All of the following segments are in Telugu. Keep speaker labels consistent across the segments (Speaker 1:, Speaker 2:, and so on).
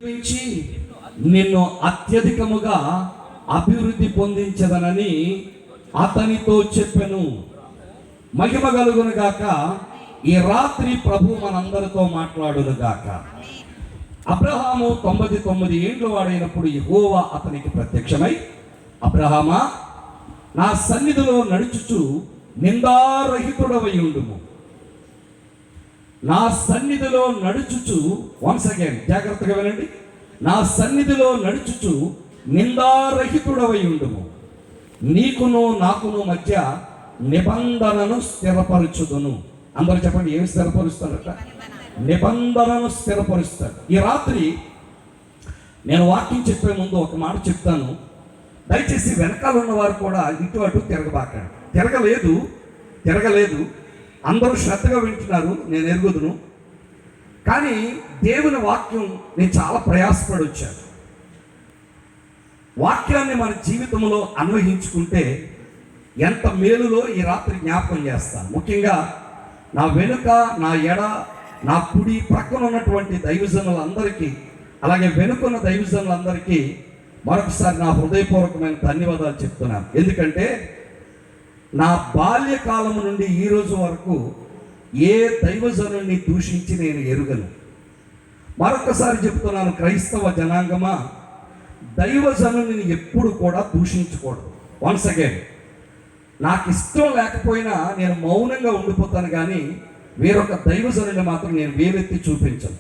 Speaker 1: నుంచి నిన్ను అత్యధికముగా అభివృద్ధి పొందించదనని అతనితో చెప్పెను. మహిమ కలుగును గాక. ఈ రాత్రి ప్రభు మనందరితో మాట్లాడును గాక. అబ్రహాము 99 ఏండ్ల వాడైనప్పుడు యెహోవా అతనికి ప్రత్యక్షమై, అబ్రహామా, నా సన్నిధిలో నడుచుచు నిందారహితుడవై ఉండుము. నా సన్నిధిలో నడుచుచు, వన్స్ అగైన్ జాగ్రత్తగా వినండి, నా సన్నిధిలో నడుచుచు నిందారహితుడవై ఉండుము. నీకును నాకును మధ్య నిబంధనను స్థిరపరచుదును. అందరూ చెప్పండి, ఏమి స్థిరపరుస్తాడట? నిబంధనను స్థిరపరుస్తాడు. ఈ రాత్రి నేను వాక్యం చెప్పే ముందు ఒక మాట చెప్తాను. దయచేసి వెనకాల ఉన్నవారు కూడా ఇటు అటు తిరగలేదు. అందరూ శ్రద్ధగా వింటున్నారు, నేను ఎరుగుదును. కానీ దేవుని వాక్యం నేను చాలా ప్రయాసపడి వచ్చాను. వాక్యాన్ని మన జీవితంలో అన్వయించుకుంటే ఎంత మేలులో ఈ రాత్రి జ్ఞాపకం చేస్తాను. ముఖ్యంగా నా వెనుక, నా ఎడ, నా కుడి ప్రక్కన ఉన్నటువంటి దైవజనులందరికీ, అలాగే వెనుకున్న దైవజనులందరికీ మరొకసారి నా హృదయపూర్వకమైన ధన్యవాదాలు చెప్తున్నాను. ఎందుకంటే నా బాల్యకాలము నుండి ఈ రోజు వరకు ఏ దైవజనుని దూషించి నేను ఎరుగను. మరొకసారి చెప్తున్నాను, క్రైస్తవ జనాంగమా, దైవజనుని ఎప్పుడు కూడా దూషించకూడదు. వన్స్ అగైన్, నాకు ఇష్టం లేకపోయినా నేను మౌనంగా ఉండిపోతాను, కానీ వేరొక దైవజనుని మాత్రం నేను వేలెత్తి చూపించను.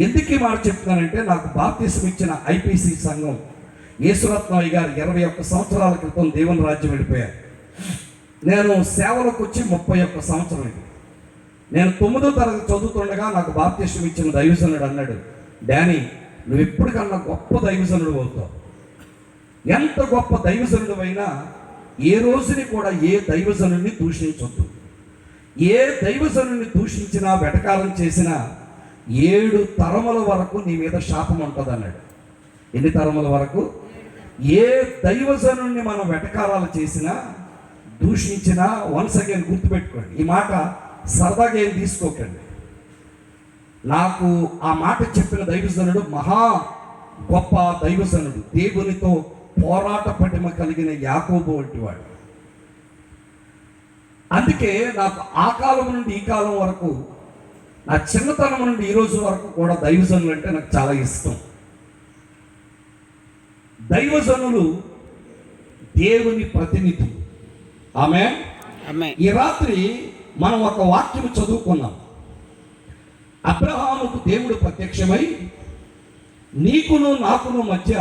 Speaker 1: ఎందుకు ఈ మాట చెప్తున్నానంటే, నాకు బాప్తిసం ఇచ్చిన ఐపీసీ సంఘం యేసురత్నయ్య గారు 21 సంవత్సరాల క్రితం దేవుని రాజ్యం వెళ్ళిపోయారు. నేను సేవలకు వచ్చి 31 సంవత్సరాలకి. నేను 9వ తరగతి చదువుతుండగా నాకు బాప్తిసం ఇచ్చిన దైవజనుడు అన్నాడు, డానీ, నువ్వు ఎప్పటికన్నా గొప్ప దైవజనుడు అవుతావు. ఎంత గొప్ప దైవజనుడు అయినా ఏ రోజుని కూడా ఏ దైవజనుడిని దూషించొద్దు. ఏ దైవజనుడిని దూషించినా, వెటకారం చేసినా 7 తరముల వరకు నీ మీద శాపం ఉంటుంది అన్నాడు. ఎన్ని తరముల వరకు? ఏ దైవజనుడిని మనం వెటకారాలు చేసినా, దూషించినా, వన్స్ అగైన్ గుర్తుపెట్టుకోండి, ఈ మాట సరదాగా ఏం తీసుకోకండి. నాకు ఆ మాట చెప్పిన దైవజనుడు మహా గొప్ప దైవజనుడు, దేవునితో పోరాట పటిమ కలిగిన యాకోబు వంటి వాడు. అందుకే నాకు ఆ కాలం నుండి ఈ కాలం వరకు, నా చిన్నతనం నుండి ఈ రోజు వరకు కూడా దైవజనులు అంటే నాకు చాలా ఇష్టం. దైవజనులు దేవుని ప్రతినిధి. ఆమేన్. ఈ రాత్రి మనం ఒక వాక్యం చదువుకున్నాం. అబ్రహాముకు దేవుడు ప్రత్యక్షమై, నీకును నాకును మధ్య